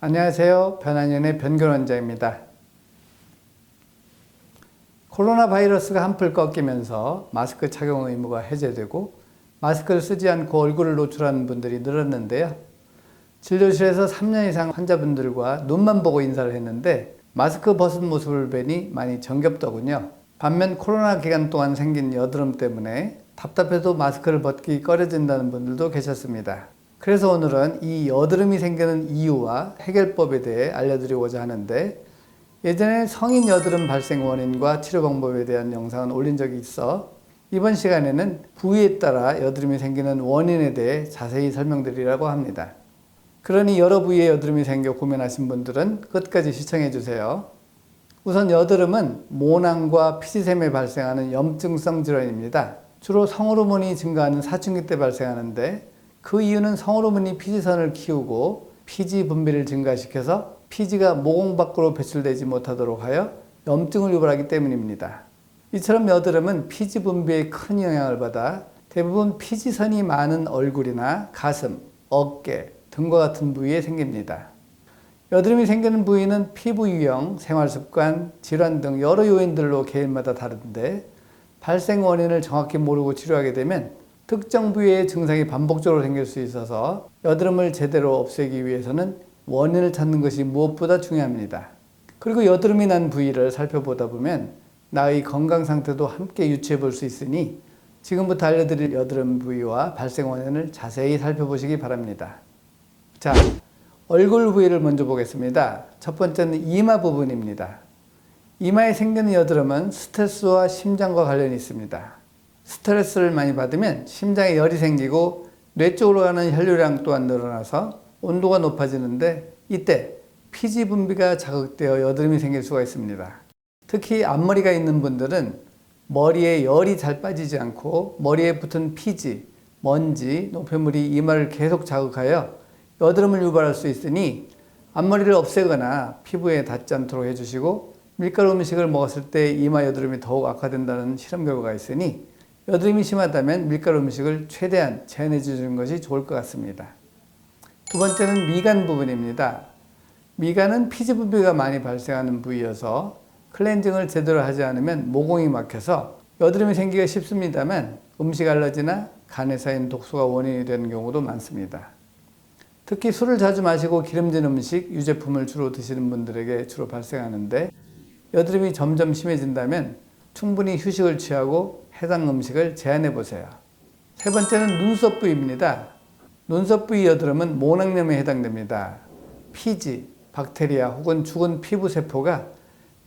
안녕하세요. 변한연의 변균원장입니다. 코로나 바이러스가 한풀 꺾이면서 마스크 착용 의무가 해제되고 마스크를 쓰지 않고 얼굴을 노출하는 분들이 늘었는데요. 진료실에서 3년 이상 환자분들과 눈만 보고 인사를 했는데 마스크 벗은 모습을 뵈니 많이 정겹더군요. 반면 코로나 기간 동안 생긴 여드름 때문에 답답해도 마스크를 벗기 꺼려진다는 분들도 계셨습니다. 그래서 오늘은 이 여드름이 생기는 이유와 해결법에 대해 알려드리고자 하는데, 예전에 성인 여드름 발생 원인과 치료 방법에 대한 영상은 올린 적이 있어 이번 시간에는 부위에 따라 여드름이 생기는 원인에 대해 자세히 설명드리려고 합니다. 그러니 여러 부위에 여드름이 생겨 고민하신 분들은 끝까지 시청해 주세요. 우선 여드름은 모낭과 피지샘에 발생하는 염증성 질환입니다. 주로 성호르몬이 증가하는 사춘기 때 발생하는데, 그 이유는 성호르몬이 피지선을 키우고 피지 분비를 증가시켜서 피지가 모공 밖으로 배출되지 못하도록 하여 염증을 유발하기 때문입니다. 이처럼 여드름은 피지 분비에 큰 영향을 받아 대부분 피지선이 많은 얼굴이나 가슴, 어깨 등과 같은 부위에 생깁니다. 여드름이 생기는 부위는 피부 유형, 생활습관, 질환 등 여러 요인들로 개인마다 다른데, 발생 원인을 정확히 모르고 치료하게 되면 특정 부위의 증상이 반복적으로 생길 수 있어서 여드름을 제대로 없애기 위해서는 원인을 찾는 것이 무엇보다 중요합니다. 그리고 여드름이 난 부위를 살펴보다 보면 나의 건강 상태도 함께 유추해 볼 수 있으니 지금부터 알려드릴 여드름 부위와 발생 원인을 자세히 살펴보시기 바랍니다. 자, 얼굴 부위를 먼저 보겠습니다. 첫 번째는 이마 부분입니다. 이마에 생기는 여드름은 스트레스와 심장과 관련이 있습니다. 스트레스를 많이 받으면 심장에 열이 생기고 뇌 쪽으로 가는 혈류량 또한 늘어나서 온도가 높아지는데, 이때 피지 분비가 자극되어 여드름이 생길 수가 있습니다. 특히 앞머리가 있는 분들은 머리에 열이 잘 빠지지 않고 머리에 붙은 피지, 먼지, 노폐물이 이마를 계속 자극하여 여드름을 유발할 수 있으니 앞머리를 없애거나 피부에 닿지 않도록 해주시고, 밀가루 음식을 먹었을 때 이마 여드름이 더욱 악화된다는 실험 결과가 있으니 여드름이 심하다면 밀가루 음식을 최대한 제한해 주는 것이 좋을 것 같습니다. 두 번째는 미간 부분입니다. 미간은 피지 분비가 많이 발생하는 부위여서 클렌징을 제대로 하지 않으면 모공이 막혀서 여드름이 생기기가 쉽습니다만 음식 알러지나 간에 쌓인 독소가 원인이 되는 경우도 많습니다. 특히 술을 자주 마시고 기름진 음식, 유제품을 주로 드시는 분들에게 주로 발생하는데, 여드름이 점점 심해진다면 충분히 휴식을 취하고 해당 음식을 제한해 보세요. 세 번째는 눈썹 부위입니다. 눈썹 부위 여드름은 모낭염에 해당됩니다. 피지, 박테리아 혹은 죽은 피부 세포가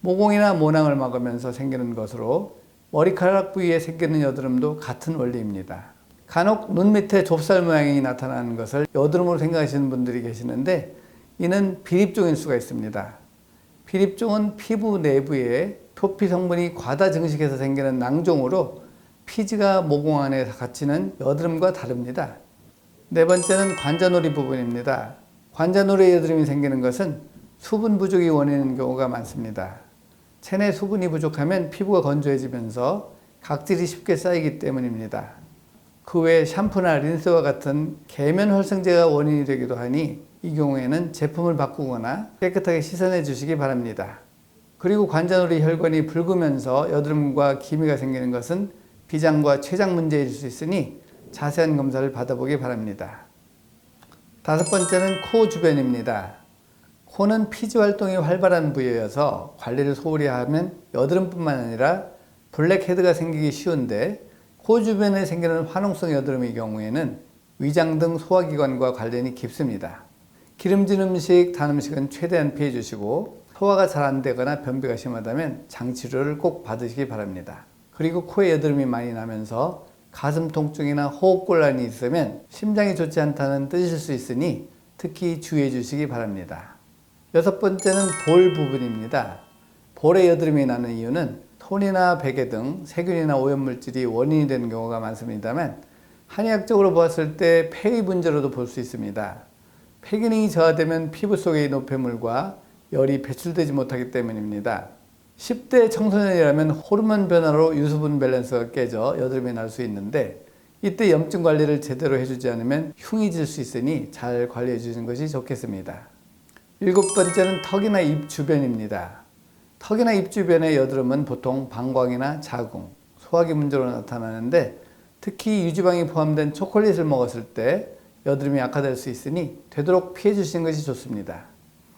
모공이나 모낭을 막으면서 생기는 것으로 머리카락 부위에 생기는 여드름도 같은 원리입니다. 간혹 눈 밑에 좁쌀 모양이 나타나는 것을 여드름으로 생각하시는 분들이 계시는데, 이는 비립종일 수가 있습니다. 비립종은 피부 내부에 표피 성분이 과다 증식해서 생기는 낭종으로 피지가 모공 안에 갇히는 여드름과 다릅니다. 네 번째는 관자놀이 부분입니다. 관자놀이에 여드름이 생기는 것은 수분 부족이 원인인 경우가 많습니다. 체내 수분이 부족하면 피부가 건조해지면서 각질이 쉽게 쌓이기 때문입니다. 그 외에 샴푸나 린스와 같은 계면 활성제가 원인이 되기도 하니 이 경우에는 제품을 바꾸거나 깨끗하게 씻어내 주시기 바랍니다. 그리고 관자놀이 혈관이 붉으면서 여드름과 기미가 생기는 것은 비장과 췌장 문제일 수 있으니 자세한 검사를 받아보기 바랍니다. 다섯 번째는 코 주변입니다. 코는 피지 활동이 활발한 부위여서 관리를 소홀히 하면 여드름뿐만 아니라 블랙헤드가 생기기 쉬운데, 코 주변에 생기는 화농성 여드름의 경우에는 위장 등 소화기관과 관련이 깊습니다. 기름진 음식, 단 음식은 최대한 피해 주시고, 소화가 잘 안 되거나 변비가 심하다면 장 치료를 꼭 받으시기 바랍니다. 그리고 코에 여드름이 많이 나면서 가슴 통증이나 호흡곤란이 있으면 심장이 좋지 않다는 뜻일 수 있으니 특히 주의해 주시기 바랍니다. 여섯 번째는 볼 부분입니다. 볼에 여드름이 나는 이유는 손이나 베개 등 세균이나 오염물질이 원인이 되는 경우가 많습니다만, 한의학적으로 보았을 때 폐의 문제로도 볼 수 있습니다. 폐 기능이 저하되면 피부 속의 노폐물과 열이 배출되지 못하기 때문입니다. 10대 청소년이라면 호르몬 변화로 유수분 밸런스가 깨져 여드름이 날 수 있는데, 이때 염증 관리를 제대로 해주지 않으면 흉이 질 수 있으니 잘 관리해 주시는 것이 좋겠습니다. 7번째는 턱이나 입 주변입니다. 턱이나 입 주변의 여드름은 보통 방광이나 자궁, 소화기 문제로 나타나는데 특히 유지방이 포함된 초콜릿을 먹었을 때 여드름이 악화될 수 있으니 되도록 피해 주시는 것이 좋습니다.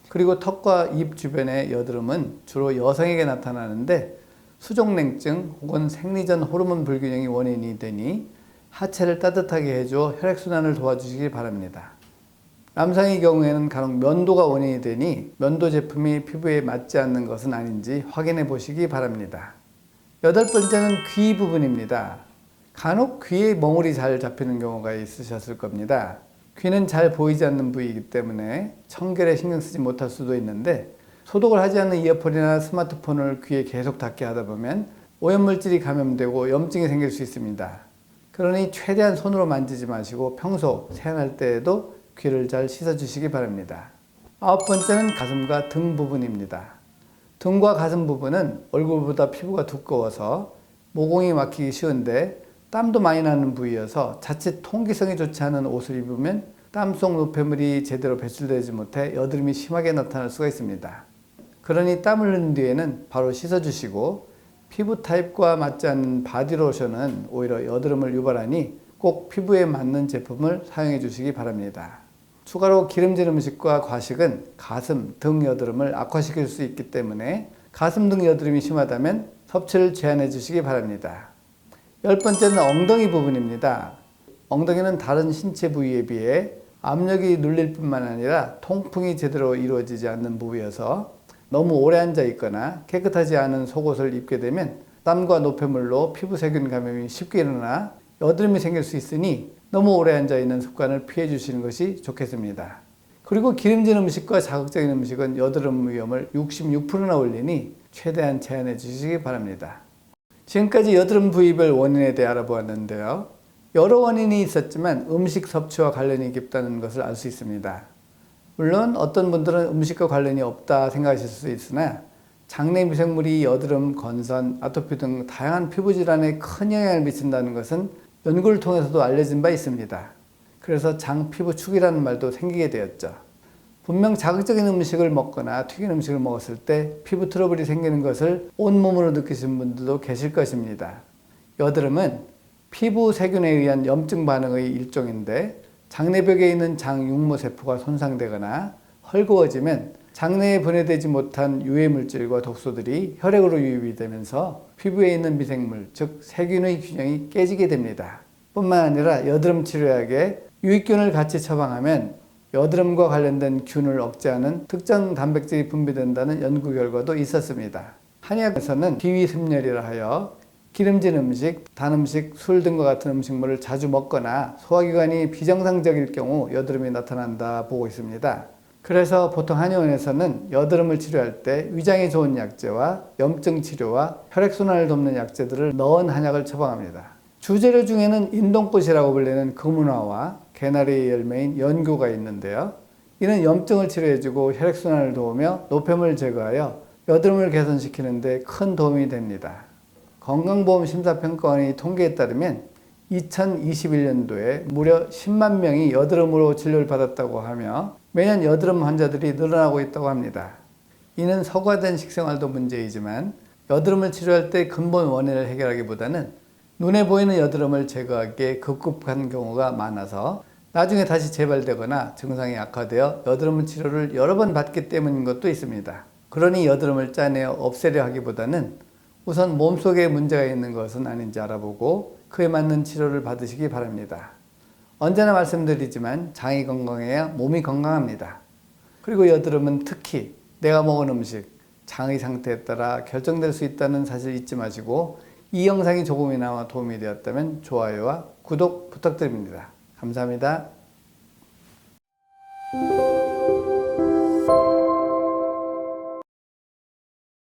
그리고 턱과 입 주변의 여드름은 주로 여성에게 나타나는데 수족냉증 혹은 생리전 호르몬 불균형이 원인이 되니 하체를 따뜻하게 해줘 혈액순환을 도와주시기 바랍니다. 남성의 경우에는 간혹 면도가 원인이 되니 면도 제품이 피부에 맞지 않는 것은 아닌지 확인해 보시기 바랍니다. 8번째는 귀 부분입니다. 간혹 귀에 멍울이 잘 잡히는 경우가 있으셨을 겁니다. 귀는 잘 보이지 않는 부위이기 때문에 청결에 신경 쓰지 못할 수도 있는데 소독을 하지 않는 이어폰이나 스마트폰을 귀에 계속 닿게 하다 보면 오염물질이 감염되고 염증이 생길 수 있습니다. 그러니 최대한 손으로 만지지 마시고 평소 세안할 때에도 귀를 잘 씻어주시기 바랍니다. 9번째는 가슴과 등 부분입니다. 등과 가슴 부분은 얼굴보다 피부가 두꺼워서 모공이 막히기 쉬운데 땀도 많이 나는 부위여서 자칫 통기성이 좋지 않은 옷을 입으면 땀속 노폐물이 제대로 배출되지 못해 여드름이 심하게 나타날 수가 있습니다. 그러니 땀을 흘린 뒤에는 바로 씻어주시고 피부 타입과 맞지 않는 바디로션은 오히려 여드름을 유발하니 꼭 피부에 맞는 제품을 사용해 주시기 바랍니다. 추가로 기름진 음식과 과식은 가슴, 등 여드름을 악화시킬 수 있기 때문에 가슴 등 여드름이 심하다면 섭취를 제한해 주시기 바랍니다. 10번째는 엉덩이 부분입니다. 엉덩이는 다른 신체 부위에 비해 압력이 눌릴 뿐만 아니라 통풍이 제대로 이루어지지 않는 부위여서 너무 오래 앉아 있거나 깨끗하지 않은 속옷을 입게 되면 땀과 노폐물로 피부 세균 감염이 쉽게 일어나 여드름이 생길 수 있으니 너무 오래 앉아 있는 습관을 피해 주시는 것이 좋겠습니다. 그리고 기름진 음식과 자극적인 음식은 여드름 위험을 66%나 올리니 최대한 제한해 주시기 바랍니다. 지금까지 여드름 부위별 원인에 대해 알아보았는데요. 여러 원인이 있었지만 음식 섭취와 관련이 깊다는 것을 알 수 있습니다. 물론 어떤 분들은 음식과 관련이 없다 생각하실 수 있으나 장내 미생물이 여드름, 건선, 아토피 등 다양한 피부 질환에 큰 영향을 미친다는 것은 연구를 통해서도 알려진 바 있습니다. 그래서 장피부축이라는 말도 생기게 되었죠. 분명 자극적인 음식을 먹거나 튀긴 음식을 먹었을 때 피부 트러블이 생기는 것을 온몸으로 느끼시는 분들도 계실 것입니다. 여드름은 피부 세균에 의한 염증 반응의 일종인데 장내벽에 있는 장육모세포가 손상되거나 헐거워지면 장내에 분해되지 못한 유해물질과 독소들이 혈액으로 유입이 되면서 피부에 있는 미생물, 즉 세균의 균형이 깨지게 됩니다. 뿐만 아니라 여드름 치료약에 유익균을 같이 처방하면 여드름과 관련된 균을 억제하는 특정 단백질이 분비된다는 연구 결과도 있었습니다. 한의학에서는 비위습열이라 하여 기름진 음식, 단 음식, 술 등과 같은 음식물을 자주 먹거나 소화기관이 비정상적일 경우 여드름이 나타난다 보고 있습니다. 그래서 보통 한의원에서는 여드름을 치료할 때 위장에 좋은 약재와 염증 치료와 혈액순환을 돕는 약재들을 넣은 한약을 처방합니다. 주재료 중에는 인동꽃이라고 불리는 금운화와 개나리의 열매인 연교가 있는데요. 이는 염증을 치료해주고 혈액순환을 도우며 노폐물을 제거하여 여드름을 개선시키는 데 큰 도움이 됩니다. 건강보험심사평가원의 통계에 따르면 2021년도에 무려 10만 명이 여드름으로 진료를 받았다고 하며 매년 여드름 환자들이 늘어나고 있다고 합니다. 이는 서구화된 식생활도 문제이지만 여드름을 치료할 때 근본 원인을 해결하기보다는 눈에 보이는 여드름을 제거하기에 급급한 경우가 많아서 나중에 다시 재발되거나 증상이 악화되어 여드름 치료를 여러 번 받기 때문인 것도 있습니다. 그러니 여드름을 짜내어 없애려 하기보다는 우선 몸속에 문제가 있는 것은 아닌지 알아보고 그에 맞는 치료를 받으시기 바랍니다. 언제나 말씀드리지만 장이 건강해야 몸이 건강합니다. 그리고 여드름은 특히 내가 먹은 음식, 장의 상태에 따라 결정될 수 있다는 사실 잊지 마시고 이 영상이 조금이나마 도움이 되었다면 좋아요와 구독 부탁드립니다. 감사합니다.